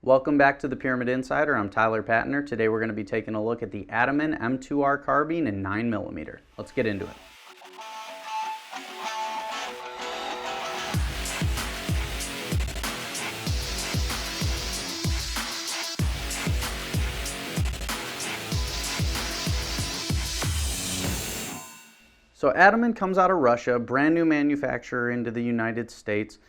Welcome back to the Pyramyd Insider. I'm Tyler Patner. Today we're going to be taking a look at the Ataman M2R Carbine in 9mm. Let's get into it. So Ataman comes out of Russia, brand new manufacturer into the United States.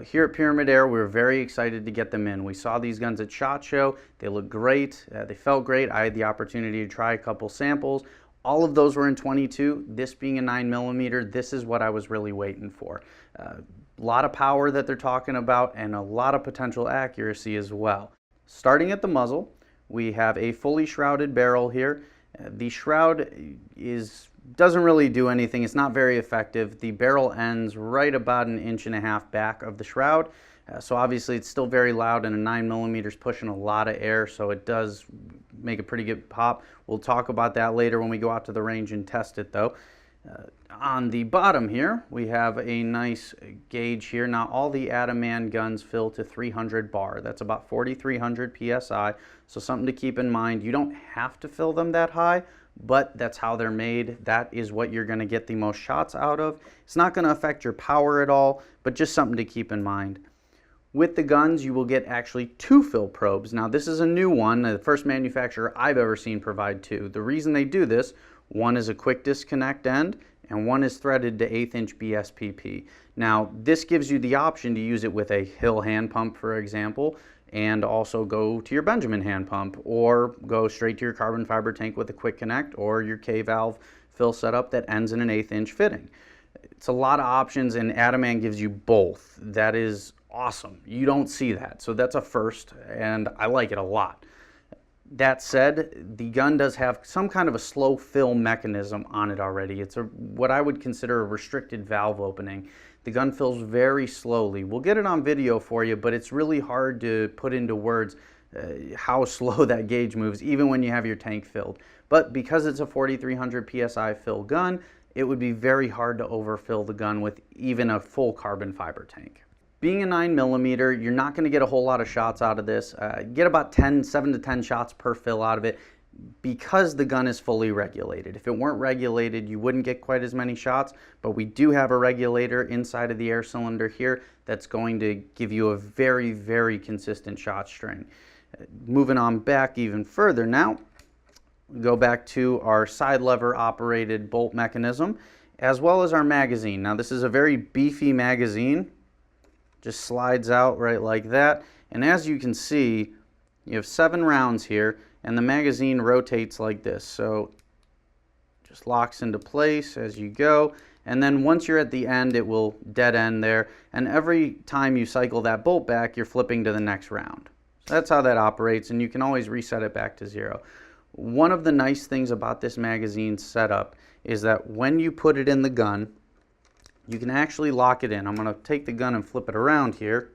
Here at Pyramyd Air, we were very excited to get them in. We saw these guns at SHOT Show. They looked great. They felt great. I had the opportunity to try a couple samples. All of those were in 22. This being a 9mm, this is what I was really waiting for. A lot of power that they're talking about and a lot of potential accuracy as well. Starting at the muzzle, we have a fully shrouded barrel here. The shroud doesn't really do anything. It's not very effective. The barrel ends right about 1.5 inches back of the shroud. So obviously it's still very loud, and a 9mm is pushing a lot of air, so it does make a pretty good pop. We'll talk about that later when we go out to the range and test it though. On the bottom here, we have a nice gauge here. Now all the Ataman guns fill to 300 bar. That's about 4,300 PSI. So something to keep in mind. You don't have to fill them that high, but that's how they're made. That is what you're going to get the most shots out of. It's not going to affect your power at all, but just something to keep in mind. With the guns, you will get actually 2 fill probes. Now this is a new one, the first manufacturer I've ever seen provide 2. The reason they do this, one is a quick disconnect end, and one is threaded to 1/8 inch BSPP. Now this gives you the option to use it with a Hill hand pump, for example, and also go to your Benjamin hand pump, or go straight to your carbon fiber tank with a quick connect, or your K-valve fill setup that ends in an 1/8 inch fitting. It's a lot of options, and Ataman gives you both. That is awesome. You don't see that, so that's a first, and I like it a lot. That said, the gun does have some kind of a slow fill mechanism on it already. It's what I would consider a restricted valve opening. The gun fills very slowly. We'll get it on video for you, but it's really hard to put into words how slow that gauge moves, even when you have your tank filled. But because it's a 4,300 PSI fill gun, it would be very hard to overfill the gun with even a full carbon fiber tank. Being a 9mm, you're not going to get a whole lot of shots out of this. Get about 7 to 10 shots per fill out of it, because the gun is fully regulated. If it weren't regulated, you wouldn't get quite as many shots, but we do have a regulator inside of the air cylinder here that's going to give you a very, very consistent shot string. Moving on back even further now, we go back to our side lever operated bolt mechanism, as well as our magazine. Now this is a very beefy magazine. Just slides out right like that, and as you can see, you have 7 rounds here, and the magazine rotates like this, so just locks into place as you go, and then once you're at the end, it will dead end there, and every time you cycle that bolt back, you're flipping to the next round. So that's how that operates, and you can always reset it back to 0. One of the nice things about this magazine setup is that when you put it in the gun, you can actually lock it in. I'm going to take the gun and flip it around here,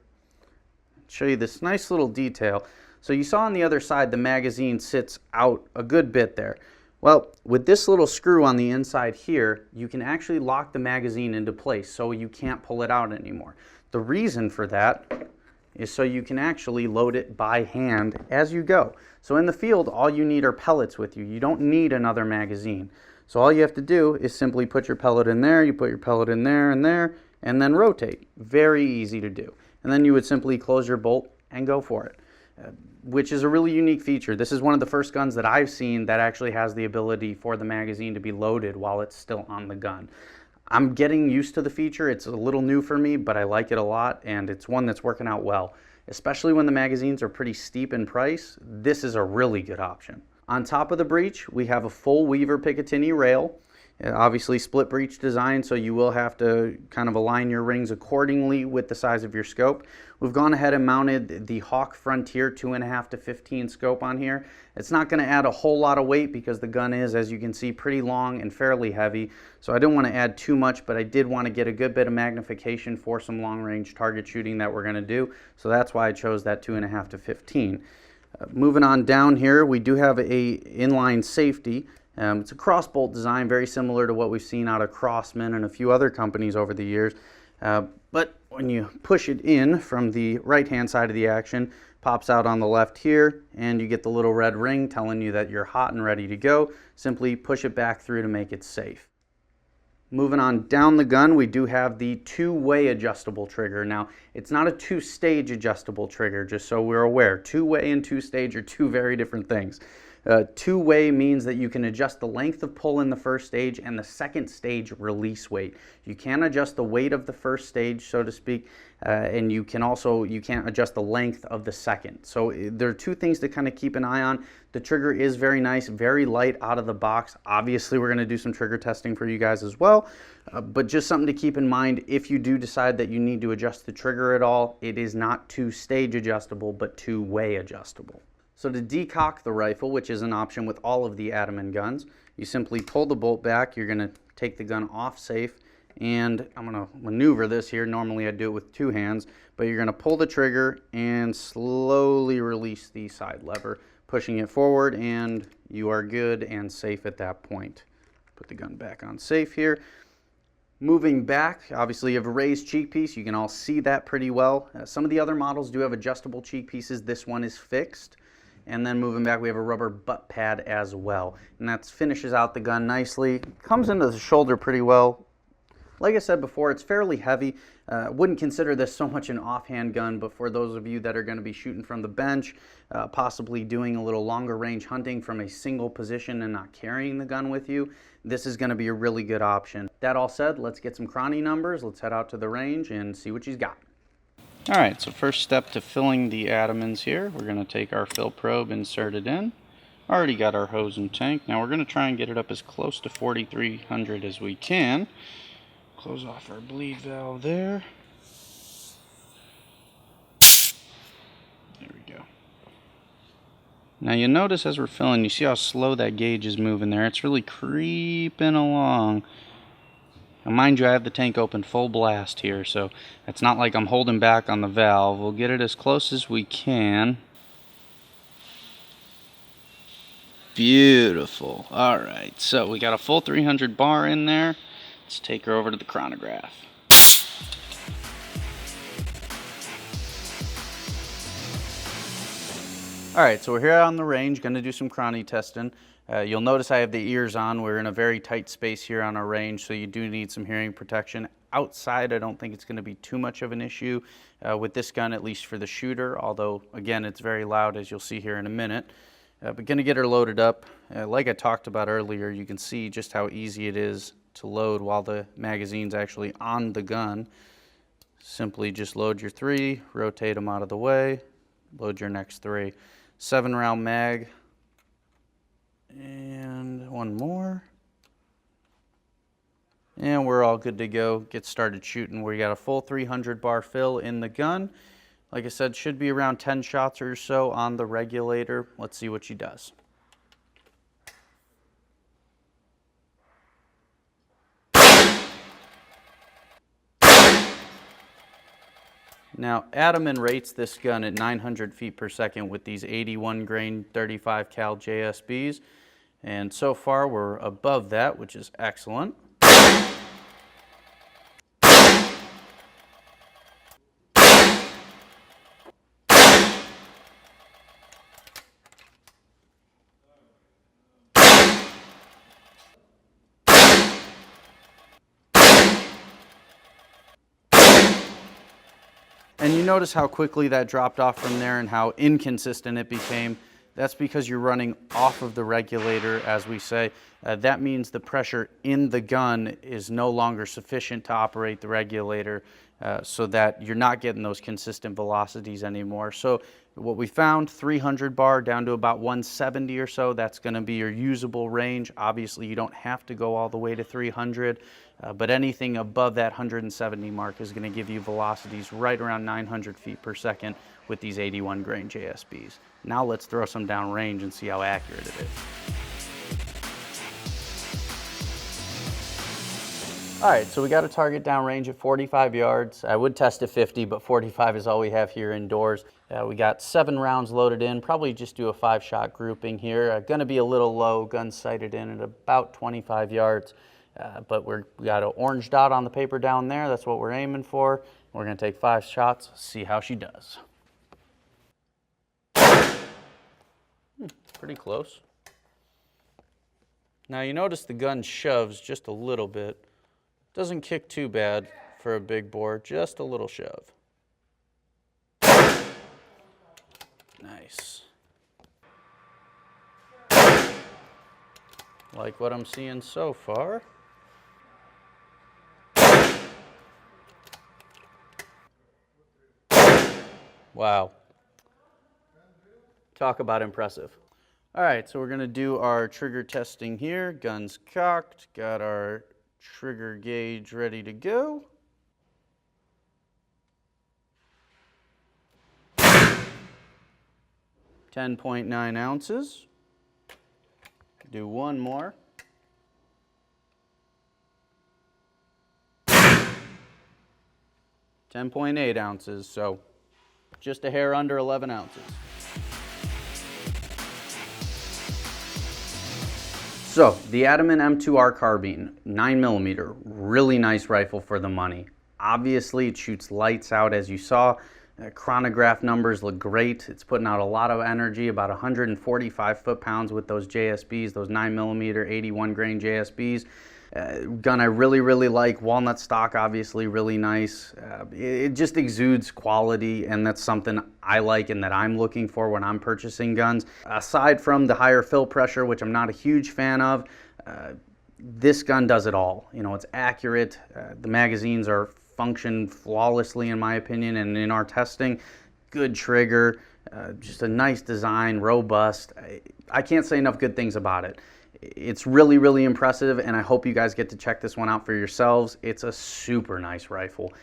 show you this nice little detail. So you saw on the other side the magazine sits out a good bit there. Well, with this little screw on the inside here, you can actually lock the magazine into place so you can't pull it out anymore. The reason for that is so you can actually load it by hand as you go. So in the field, all you need are pellets with you. You don't need another magazine. So all you have to do is simply put your pellet in there, you put your pellet in there, and then rotate. Very easy to do. And then you would simply close your bolt and go for it, which is a really unique feature. This is one of the first guns that I've seen that actually has the ability for the magazine to be loaded while it's still on the gun. I'm getting used to the feature. It's a little new for me, but I like it a lot, and it's one that's working out well. Especially when the magazines are pretty steep in price, this is a really good option. On top of the breech, we have a full Weaver Picatinny rail. Obviously split breech design, so you will have to kind of align your rings accordingly with the size of your scope. We've gone ahead and mounted the Hawk Frontier 2.5 to 15 scope on here. It's not going to add a whole lot of weight because the gun is, as you can see, pretty long and fairly heavy. So I didn't want to add too much, but I did want to get a good bit of magnification for some long-range target shooting that we're going to do. So that's why I chose that 2.5 to 15. Moving on down here, we do have a inline safety. It's a cross bolt design, very similar to what we've seen out of Crossman and a few other companies over the years. But when you push it in from the right hand side of the action, pops out on the left here, and you get the little red ring telling you that you're hot and ready to go. Simply push it back through to make it safe. Moving on down the gun, we do have the two-way adjustable trigger. Now, it's not a two-stage adjustable trigger, just so we're aware. Two-way and two-stage are two very different things. Two-way means that you can adjust the length of pull in the first stage and the second stage release weight. You can adjust the weight of the first stage, so to speak, and you can't adjust the length of the second. So there are two things to kind of keep an eye on. The trigger is very nice, very light out of the box. Obviously, we're going to do some trigger testing for you guys as well, but just something to keep in mind if you do decide that you need to adjust the trigger at all. It is not two-stage adjustable, but two-way adjustable. So to decock the rifle, which is an option with all of the Ataman guns, you simply pull the bolt back. You're going to take the gun off safe, and I'm going to maneuver this here. Normally I do it with two hands, but you're going to pull the trigger and slowly release the side lever, pushing it forward, and you are good and safe at that point. Put the gun back on safe here. Moving back, obviously you have a raised cheek piece. You can all see that pretty well. Some of the other models do have adjustable cheek pieces. This one is fixed. And then moving back, we have a rubber butt pad as well. And that finishes out the gun nicely. Comes into the shoulder pretty well. Like I said before, it's fairly heavy. Wouldn't consider this so much an offhand gun, but for those of you that are going to be shooting from the bench, possibly doing a little longer range hunting from a single position and not carrying the gun with you, this is going to be a really good option. That all said, let's get some chrony numbers. Let's head out to the range and see what she's got. Alright, so first step to filling the Atamans here, we're going to take our fill probe, insert it in. Already got our hose and tank. Now we're going to try and get it up as close to 4,300 as we can. Close off our bleed valve there. There we go. Now you notice as we're filling, you see how slow that gauge is moving there. It's really creeping along. Now mind you, I have the tank open full blast here, so it's not like I'm holding back on the valve. We'll get it as close as we can. Beautiful. Alright, so we got a full 300 bar in there. Let's take her over to the chronograph. Alright, so we're here on the range, going to do some chrony testing. You'll notice I have the ears on. We're in a very tight space here on our range, so you do need some hearing protection. Outside, I don't think it's going to be too much of an issue with this gun, at least for the shooter, although, again, it's very loud, as you'll see here in a minute. But going to get her loaded up. Like I talked about earlier, you can see just how easy it is to load while the magazine's actually on the gun. Simply just load your 3, rotate them out of the way, load your next 3. 7-round mag. And one more. And we're all good to go. Get started shooting. We got a full 300 bar fill in the gun. Like I said, should be around 10 shots or so on the regulator. Let's see what she does. Now, Ataman rates this gun at 900 feet per second with these 81 grain 35 cal JSBs. And so far we're above that, which is excellent. And you notice how quickly that dropped off from there and how inconsistent it became. That's because you're running off of the regulator, as we say. That means the pressure in the gun is no longer sufficient to operate the regulator, so that you're not getting those consistent velocities anymore. So what we found, 300 bar down to about 170 or so, that's going to be your usable range. Obviously, you don't have to go all the way to 300, but anything above that 170 mark is going to give you velocities right around 900 feet per second with these 81 grain JSBs. Now let's throw some down range and see how accurate it is. All right, so we got a target down range at 45 yards. I would test at 50, but 45 is all we have here indoors. We got 7 rounds loaded in, probably just do a 5-shot grouping here. Gonna be a little low, gun sighted in at about 25 yards, but we got an orange dot on the paper down there. That's what we're aiming for. We're gonna take 5 shots, see how she does. pretty close. Now you notice the gun shoves just a little bit. Doesn't kick too bad for a big bore, just a little shove. Nice. Like what I'm seeing so far. Wow. Talk about impressive. All right, so we're gonna do our trigger testing here. Gun's cocked, got our trigger gauge ready to go. .9 ounces. Do one more. 10.8 ounces, so just a hair under 11 ounces. So, the Ataman M2R Carbine, 9mm, really nice rifle for the money. Obviously, it shoots lights out as you saw. Chronograph numbers look great. It's putting out a lot of energy, about 145 foot-pounds with those JSBs, those 9mm, 81 grain JSBs. Gun I really like. Walnut stock, obviously, really nice. It just exudes quality, and that's something I like and that I'm looking for when I'm purchasing guns. Aside from the higher fill pressure, which I'm not a huge fan of, this gun does it all. You know, it's accurate. The magazines function flawlessly, in my opinion, and in our testing, good trigger, just a nice design, robust. I can't say enough good things about it. It's really impressive, and I hope you guys get to check this one out for yourselves. It's a super nice rifle.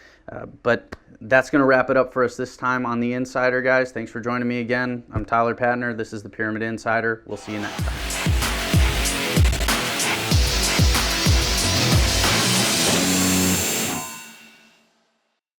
But that's going to wrap it up for us this time on The Insider, guys. Thanks for joining me again. I'm Tyler Patner. This is the Pyramyd Insider. We'll see you next time.